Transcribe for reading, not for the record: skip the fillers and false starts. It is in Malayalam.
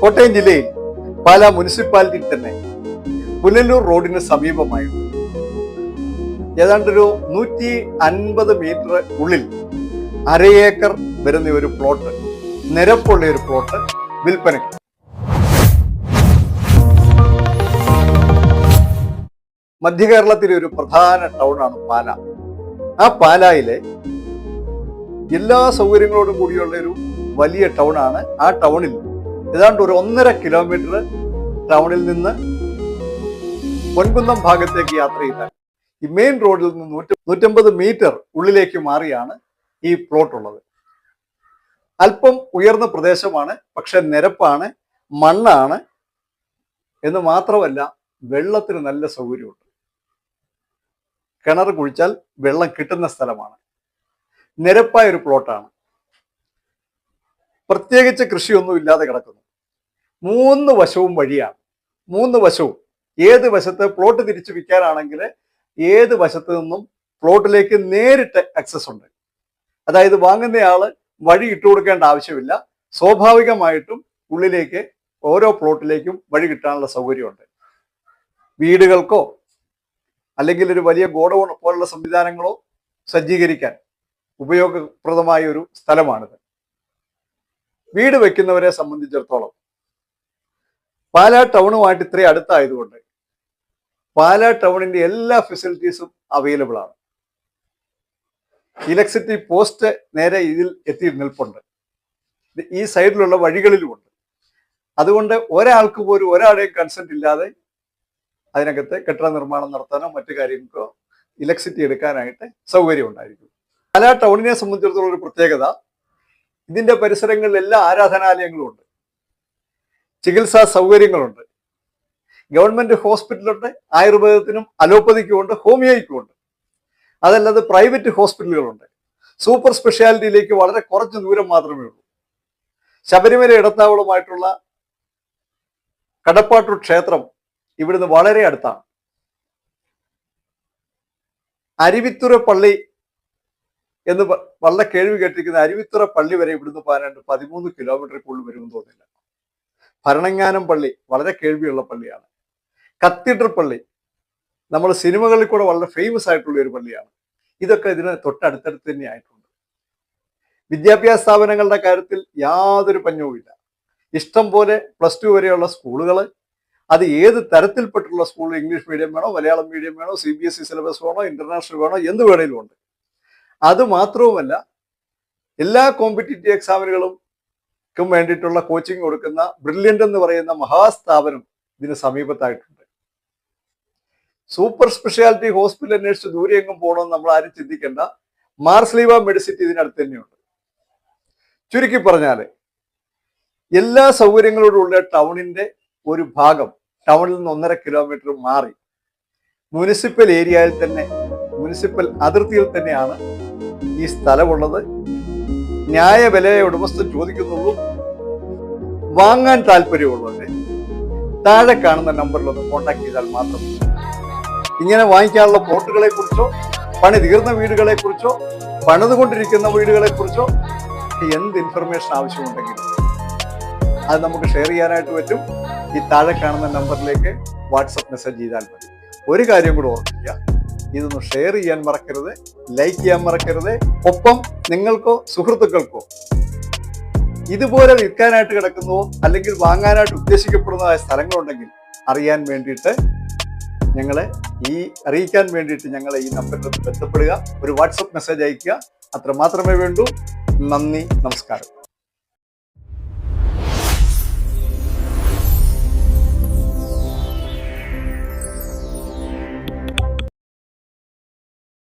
കോട്ടയം ജില്ലയിൽ പാലാ മുനിസിപ്പാലിറ്റിയിൽ തന്നെ പുനലൂർ റോഡിന് സമീപമായിട്ട് ഏതാണ്ടൊരു 150 മീറ്റർ ഉള്ളിൽ അരയേക്കർ വരുന്ന ഒരു പ്ലോട്ട്, നിരപ്പുള്ള ഒരു പ്ലോട്ട് വിൽപ്പനയ്ക്ക്. മധ്യ കേരളത്തിലെ ഒരു പ്രധാന ടൗണാണ് പാല. ആ പാലായിലെ എല്ലാ സൗകര്യങ്ങളോടും കൂടിയുള്ള ഒരു വലിയ ടൗണാണ്. ആ ടൗണിൽ ഏതാണ്ട് ഒരു 1.5 കിലോമീറ്റർ ടൗണിൽ നിന്ന് പൊൻകുന്നം ഭാഗത്തേക്ക് യാത്ര ചെയ്താൽ ഈ മെയിൻ റോഡിൽ നിന്ന് 150 മീറ്റർ ഉള്ളിലേക്ക് മാറിയാണ് ഈ പ്ലോട്ട് ഉള്ളത്. അല്പം ഉയർന്ന പ്രദേശമാണ്, പക്ഷെ നിരപ്പാണ്, മണ്ണാണ് എന്ന് മാത്രമല്ല വെള്ളത്തിന് നല്ല സൗകര്യമുണ്ട്. കിണർ കുഴിച്ചാൽ വെള്ളം കിട്ടുന്ന സ്ഥലമാണ്. നിരപ്പായ ഒരു പ്ലോട്ടാണ്. പ്രത്യേകിച്ച് കൃഷിയൊന്നും ഇല്ലാതെ കിടക്കുന്നു. 3 വശവും വഴിയാണ്. 3 വശവും ഏത് വശത്ത് പ്ലോട്ട് തിരിച്ചു വിൽക്കാനാണെങ്കിൽ ഏത് വശത്ത് നിന്നും പ്ലോട്ടിലേക്ക് നേരിട്ട് ആക്സസ് ഉണ്ട്. അതായത് വാങ്ങുന്നയാള് വഴി ഇട്ടുകൊടുക്കേണ്ട ആവശ്യമില്ല. സ്വാഭാവികമായിട്ടും ഉള്ളിലേക്ക് ഓരോ പ്ലോട്ടിലേക്കും വഴി കിട്ടാനുള്ള സൗകര്യമുണ്ട്. വീടുകൾക്കോ അല്ലെങ്കിൽ ഒരു വലിയ ഗോഡൌൺ പോലുള്ള സംവിധാനങ്ങളോ സജ്ജീകരിക്കാൻ ഉപയോഗപ്രദമായ ഒരു സ്ഥലമാണിത്. വീട് വെക്കുന്നവരെ സംബന്ധിച്ചിടത്തോളം പാലാ ടൗണുമായിട്ട് ഇത്രയും അടുത്തായതുകൊണ്ട് പാലാ ടൗണിന്റെ എല്ലാ ഫെസിലിറ്റീസും അവൈലബിൾ ആണ്. ഇലക്ട്രിസിറ്റി പോസ്റ്റ് നേരെ ഇതിൽ എത്തി നിൽപ്പുണ്ട്. ഈ സൈഡിലുള്ള വഴികളിലുമുണ്ട്. അതുകൊണ്ട് ഒരാൾക്ക് പോലും ഒരാളുടെയും കൺസെന്റ് ഇല്ലാതെ അതിനകത്ത് കെട്ടിട നിർമ്മാണം നടത്താനോ മറ്റു കാര്യങ്ങൾക്കോ ഇലക്ട്രിസിറ്റി എടുക്കാനായിട്ട് സൗകര്യം ഉണ്ടായിരിക്കും. പാലാ ടൗണിനെ സംബന്ധിച്ചിടത്തോളം ഒരു പ്രത്യേകത, ഇതിന്റെ പരിസരങ്ങളിൽ എല്ലാ ആരാധനാലയങ്ങളും ഉണ്ട്, ചികിത്സാ സൗകര്യങ്ങളുണ്ട്, ഗവൺമെന്റ് ഹോസ്പിറ്റലുണ്ട്, ആയുർവേദത്തിനും അലോപ്പതിക്കും ഉണ്ട്, ഹോമിയോയ്ക്കും ഉണ്ട്. അതല്ലാതെ പ്രൈവറ്റ് ഹോസ്പിറ്റലുകളുണ്ട്. സൂപ്പർ സ്പെഷ്യാലിറ്റിയിലേക്ക് വളരെ കുറച്ച് ദൂരം മാത്രമേ ഉള്ളൂ. ശബരിമല ഇടത്താവളമായിട്ടുള്ള കടപ്പാട്ടൂർ ക്ഷേത്രം ഇവിടുന്ന് വളരെ അടുത്താണ്. അരുവിത്തുറ പള്ളി എന്ന് വളരെ കേൾവി കേട്ടിരിക്കുന്ന അരുവിത്തുറ പള്ളി വരെ ഇവിടുന്ന് പോകാനായിട്ട് 13 കിലോമീറ്ററിനുള്ളിൽ വരുമെന്ന് തോന്നില്ല. ഭരണങ്ങാനം പള്ളി വളരെ കേൾവിയുള്ള പള്ളിയാണ്. കത്തീഡ്രൽ പള്ളി നമ്മൾ സിനിമകളിൽ കൂടെ വളരെ ഫേമസ് ആയിട്ടുള്ള ഒരു പള്ളിയാണ്. ഇതൊക്കെ ഇതിന് തൊട്ടടുത്തടുത്ത് തന്നെ ആയിട്ടുണ്ട്. വിദ്യാഭ്യാസ സ്ഥാപനങ്ങളുടെ കാര്യത്തിൽ യാതൊരു പഞ്ഞവുമില്ല. ഇഷ്ടം പോലെ +2 വരെയുള്ള സ്കൂളുകൾ, അത് ഏത് തരത്തിൽപ്പെട്ടുള്ള സ്കൂൾ, ഇംഗ്ലീഷ് മീഡിയം വേണോ, മലയാളം മീഡിയം വേണോ, CBSE സിലബസ് വേണോ, ഇന്റർനാഷണൽ വേണോ, എന്ത് വേണേലും ഉണ്ട്. അത് മാത്രവുമല്ല, എല്ലാ കോമ്പറ്റീറ്റീവ് എക്സാമിനുകൾക്കും വേണ്ടിയിട്ടുള്ള കോച്ചിങ് കൊടുക്കുന്ന ബ്രില്യൻ്റ് എന്ന് പറയുന്ന മഹാസ്ഥാപനം ഇതിന് സമീപത്തായിട്ടുണ്ട്. സൂപ്പർ സ്പെഷ്യാലിറ്റി ഹോസ്പിറ്റൽ അന്വേഷിച്ച് ദൂരെ എങ്ങും പോകണമെന്ന് നമ്മൾ ആരും ചിന്തിക്കേണ്ട. മാർസ്ലീവ മെഡിസിറ്റി ഇതിനടുത്ത് തന്നെയുണ്ട്. ചുരുക്കി പറഞ്ഞാൽ എല്ലാ സൗകര്യങ്ങളോടുള്ള ടൗണിന്റെ ഒരു ഭാഗം ടൗണിൽ നിന്ന് 1.5 കിലോമീറ്റർ മാറി മുനിസിപ്പൽ ഏരിയയിൽ തന്നെ, മുനിസിപ്പൽ അതിർത്തിയിൽ തന്നെയാണ് ഈ സ്ഥലമുള്ളത്. ന്യായ വിലയെ ഉടമസ്ഥൻ ചോദിക്കുന്നുള്ളൂ. വാങ്ങാൻ താല്പര്യമുള്ളവരെ താഴെ കാണുന്ന നമ്പറിലൊന്ന് കോൺടാക്ട് ചെയ്താൽ മാത്രം. ഇങ്ങനെ വാങ്ങിക്കാനുള്ള പ്ലോട്ടുകളെ കുറിച്ചോ, പണി തീർന്ന വീടുകളെ കുറിച്ചോ, പണിതുകൊണ്ടിരിക്കുന്ന വീടുകളെ കുറിച്ചോ എന്ത് ഇൻഫർമേഷൻ ആവശ്യമുണ്ടെങ്കിലും അത് നമുക്ക് ഷെയർ ചെയ്യാനായിട്ട് പറ്റും. ഈ താഴെ കാണുന്ന നമ്പറിലേക്ക് വാട്സപ്പ് മെസ്സേജ് ചെയ്താൽ മതി. ഒരു കാര്യം കൂടെ ഓർമ്മിക്കുക, ഇതൊന്ന് ഷെയർ ചെയ്യാൻ മറക്കരുത്, ലൈക്ക് ചെയ്യാൻ മറക്കരുത്. ഒപ്പം നിങ്ങൾക്കോ സുഹൃത്തുക്കൾക്കോ ഇതുപോലെ വിൽക്കാനായിട്ട് കിടക്കുന്നതോ അല്ലെങ്കിൽ വാങ്ങാനായിട്ട് ഉദ്ദേശിക്കപ്പെടുന്നതായ സ്ഥലങ്ങളുണ്ടെങ്കിൽ അറിയാൻ വേണ്ടിയിട്ട് അറിയിക്കാൻ വേണ്ടിയിട്ട് ഞങ്ങളെ ഈ നമ്പറിൽ ബന്ധപ്പെടുക. ഒരു വാട്സപ്പ് മെസ്സേജ് അയക്കുക. അത്ര മാത്രമേ വേണ്ടൂ. നന്ദി, നമസ്കാരം.